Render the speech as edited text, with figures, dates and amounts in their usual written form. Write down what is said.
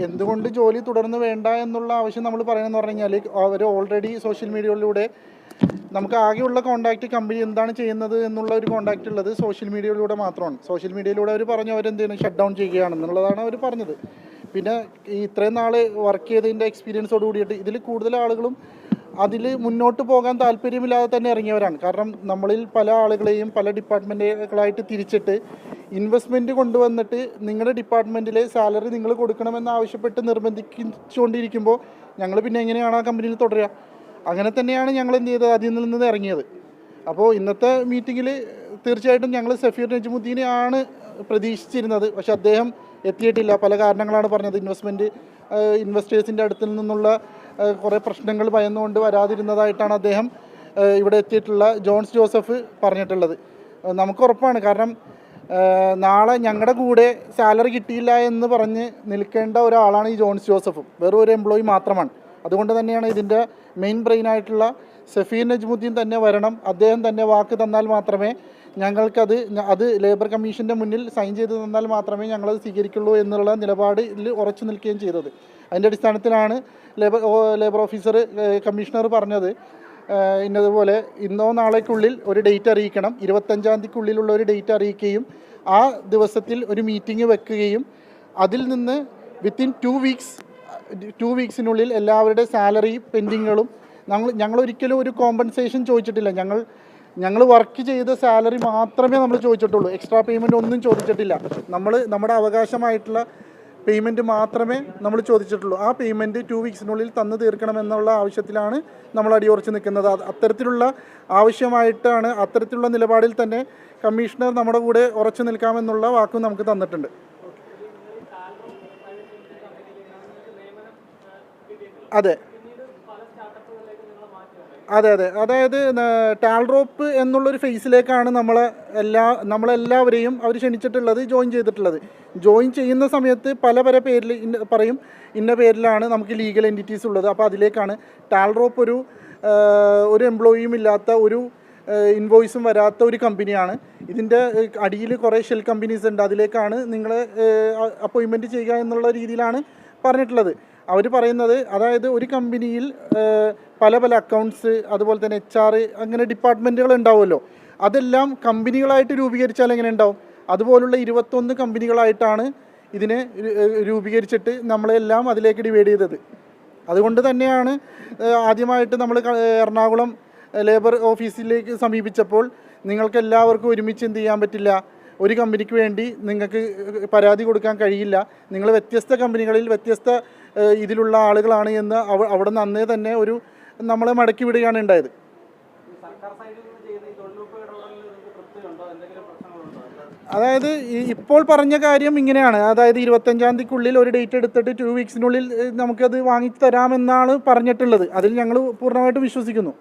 എന്തുകൊണ്ട് ജോലി തുടർന്ന് വേണ്ട എന്നുള്ള ആവശ്യം നമ്മൾ പറയണമെന്ന് പറഞ്ഞു കഴിഞ്ഞാൽ അവർ ഓൾറെഡി സോഷ്യൽ മീഡിയയിലൂടെ നമുക്ക് ആകെയുള്ള കോൺടാക്റ്റ് കമ്പനി എന്താണ് ചെയ്യുന്നത് എന്നുള്ള ഒരു കോൺടാക്റ്റ് ഉള്ളത് സോഷ്യൽ മീഡിയയിലൂടെ മാത്രമാണ്. സോഷ്യൽ മീഡിയയിലൂടെ അവർ പറഞ്ഞു അവരെന്ത് ചെയ്യുന്നു, ഷട്ട് ഡൗൺ ചെയ്യുകയാണെന്നുള്ളതാണ് അവർ പറഞ്ഞത്. പിന്നെ ഈ ഇത്രയും നാൾ വർക്ക് ചെയ്തതിൻ്റെ എക്സ്പീരിയൻസോട് കൂടിയിട്ട് ഇതിൽ കൂടുതൽ ആളുകളും അതിൽ മുന്നോട്ട് പോകാൻ താല്പര്യമില്ലാതെ തന്നെ ഇറങ്ങിയവരാണ്. കാരണം നമ്മളിൽ പല ആളുകളെയും പല ഡിപ്പാർട്ട്മെൻറ്റുകളായിട്ട് തിരിച്ചിട്ട് ഇൻവെസ്റ്റ്മെൻറ്റ് കൊണ്ടുവന്നിട്ട് നിങ്ങളുടെ ഡിപ്പാർട്ട്മെൻറ്റിലെ സാലറി നിങ്ങൾ കൊടുക്കണമെന്ന് ആവശ്യപ്പെട്ട് നിർബന്ധിച്ചുകൊണ്ടിരിക്കുമ്പോൾ ഞങ്ങൾ പിന്നെ എങ്ങനെയാണ് ആ കമ്പനിയിൽ തുടരുക? അങ്ങനെ തന്നെയാണ് ഞങ്ങൾ എന്ത് ചെയ്തത്, അതിൽ നിന്ന് ഇറങ്ങിയത്. അപ്പോൾ ഇന്നത്തെ മീറ്റിങ്ങിൽ തീർച്ചയായിട്ടും ഞങ്ങൾ സഫീർ നജ്മുദ്ദീനെയാണ് പ്രതീക്ഷിച്ചിരുന്നത്. പക്ഷെ അദ്ദേഹം എത്തിയിട്ടില്ല. പല കാരണങ്ങളാണ് പറഞ്ഞത്. ഇൻവെസ്റ്റേഴ്സിൻ്റെ അടുത്തിൽ നിന്നുള്ള കുറേ പ്രശ്നങ്ങൾ ഭയന്നുകൊണ്ട് വരാതിരുന്നതായിട്ടാണ് അദ്ദേഹം ഇവിടെ എത്തിയിട്ടുള്ള ജോൺസ് ജോസഫ് പറഞ്ഞിട്ടുള്ളത്. നമുക്ക് ഉറപ്പാണ്. കാരണം നാളെ ഞങ്ങളുടെ കൂടെ സാലറി കിട്ടിയില്ല എന്ന് പറഞ്ഞ് നിൽക്കേണ്ട ഒരാളാണ് ഈ ജോൺസ് ജോസഫും. വെറും ഒരു എംപ്ലോയി മാത്രമാണ്. അതുകൊണ്ട് തന്നെയാണ് ഇതിൻ്റെ മെയിൻ ബ്രെയിനായിട്ടുള്ള സഫീർ നജ്മുദ്ദീൻ തന്നെ വരണം. അദ്ദേഹം തന്നെ വാക്ക് തന്നാൽ മാത്രമേ അത് ലേബർ കമ്മീഷൻ്റെ മുന്നിൽ സൈൻ ചെയ്ത് തന്നാൽ മാത്രമേ ഞങ്ങളത് സ്വീകരിക്കുള്ളൂ എന്നുള്ള നിലപാടിൽ ഉറച്ചു നിൽക്കുകയും ചെയ്തത്. അതിൻ്റെ അടിസ്ഥാനത്തിലാണ് ലേബർ ഓഫീസർ കമ്മീഷണർ പറഞ്ഞത് ഇന്നതുപോലെ ഇന്നോ നാളേക്കുള്ളിൽ ഒരു ഡേറ്റ് അറിയിക്കണം, 25-ാം തീയതിക്കുള്ളിലുള്ള ഒരു ഡേറ്റ് അറിയിക്കുകയും ആ ദിവസത്തിൽ ഒരു മീറ്റിംഗ് വെക്കുകയും അതിൽ നിന്ന് വിത്തിൻ 2 വീക്സിനുള്ളിൽ എല്ലാവരുടെ സാലറി പെൻഡിങ്ങുകളും ഞങ്ങളൊരിക്കലും ഒരു കോമ്പൻസേഷൻ ചോദിച്ചിട്ടില്ല. ഞങ്ങൾ വർക്ക് ചെയ്ത സാലറി മാത്രമേ നമ്മൾ ചോദിച്ചിട്ടുള്ളൂ. എക്സ്ട്രാ പേയ്മെൻറ്റ് ഒന്നും ചോദിച്ചിട്ടില്ല. നമ്മുടെ അവകാശമായിട്ടുള്ള പേയ്മെൻറ്റ് മാത്രമേ നമ്മൾ ചോദിച്ചിട്ടുള്ളൂ. ആ പേയ്മെൻറ്റ് 2 വീക്സിനുള്ളിൽ തന്നു തീർക്കണമെന്നുള്ള ആവശ്യത്തിലാണ് നമ്മൾ അടിയുറച്ച് നിൽക്കുന്നത്. അത്തരത്തിലുള്ള ആവശ്യമായിട്ടാണ്, അത്തരത്തിലുള്ള നിലപാടിൽ തന്നെ കമ്മീഷണർ നമ്മുടെ കൂടെ ഉറച്ചു നിൽക്കാമെന്നുള്ള വാക്കും നമുക്ക് തന്നിട്ടുണ്ട്. അതെ, അതായത് ടാൽറോപ്പ് എന്നുള്ളൊരു ഫേസിലേക്കാണ് നമ്മളെല്ലാവരെയും അവർ ക്ഷണിച്ചിട്ടുള്ളത്, ജോയിൻ ചെയ്തിട്ടുള്ളത്. ജോയിൻ ചെയ്യുന്ന സമയത്ത് പല പേരിൽ പറയും, ഇന്ന പേരിലാണ് നമുക്ക് ലീഗൽ എൻറ്റിറ്റീസ് ഉള്ളത്. അപ്പോൾ അതിലേക്കാണ് ടാൽറോപ്പ് ഒരു എംപ്ലോയിയും ഇല്ലാത്ത, ഒരു ഇൻവോയ്സും വരാത്ത ഒരു കമ്പനിയാണ്. ഇതിൻ്റെ അടിയിൽ കുറേ ഷെൽ കമ്പനീസ് ഉണ്ട്. അതിലേക്കാണ് നിങ്ങൾ അപ്പോയിൻമെൻറ്റ് ചെയ്യുക എന്നുള്ള രീതിയിലാണ് പറഞ്ഞിട്ടുള്ളത്. അവർ പറയുന്നത്, അതായത് ഒരു കമ്പനിയിൽ പല അക്കൗണ്ട്സ്, അതുപോലെ തന്നെ HR, അങ്ങനെ ഡിപ്പാർട്ട്മെൻറ്റുകൾ ഉണ്ടാവുമല്ലോ. അതെല്ലാം കമ്പനികളായിട്ട് രൂപീകരിച്ചാൽ എങ്ങനെ ഉണ്ടാവും? അതുപോലുള്ള 21 കമ്പനികളായിട്ടാണ് ഇതിനെ രൂപീകരിച്ചിട്ട് നമ്മളെല്ലാം അതിലേക്ക് ഡിവൈഡ് ചെയ്തത്. അതുകൊണ്ട് തന്നെയാണ് ആദ്യമായിട്ട് നമ്മൾ എറണാകുളം ലേബർ ഓഫീസിലേക്ക് സമീപിച്ചപ്പോൾ നിങ്ങൾക്ക് എല്ലാവർക്കും ഒരുമിച്ച് എന്ത് ചെയ്യാൻ പറ്റില്ല, ഒരു കമ്പനിക്ക് വേണ്ടി നിങ്ങൾക്ക് പരാതി കൊടുക്കാൻ കഴിയില്ല, നിങ്ങൾ വ്യത്യസ്ത കമ്പനികളിൽ വ്യത്യസ്ത ഇതിലുള്ള ആളുകളാണ് എന്ന് അവിടെ നിന്ന് അന്നേ തന്നെ നമ്മളെ മടക്കി വിടുകയാണ് ഉണ്ടായത്. അതായത് ഇപ്പോൾ പറഞ്ഞ കാര്യം ഇങ്ങനെയാണ്. അതായത് 25-ാം തീയതിക്കുള്ളിൽ ഒരു ഡേറ്റ് എടുത്തിട്ട് 2 വീക്സിനുള്ളിൽ നമുക്കത് വാങ്ങിച്ചു തരാമെന്നാണ് പറഞ്ഞിട്ടുള്ളത്. അതിൽ ഞങ്ങൾ പൂർണ്ണമായിട്ടും വിശ്വസിക്കുന്നു.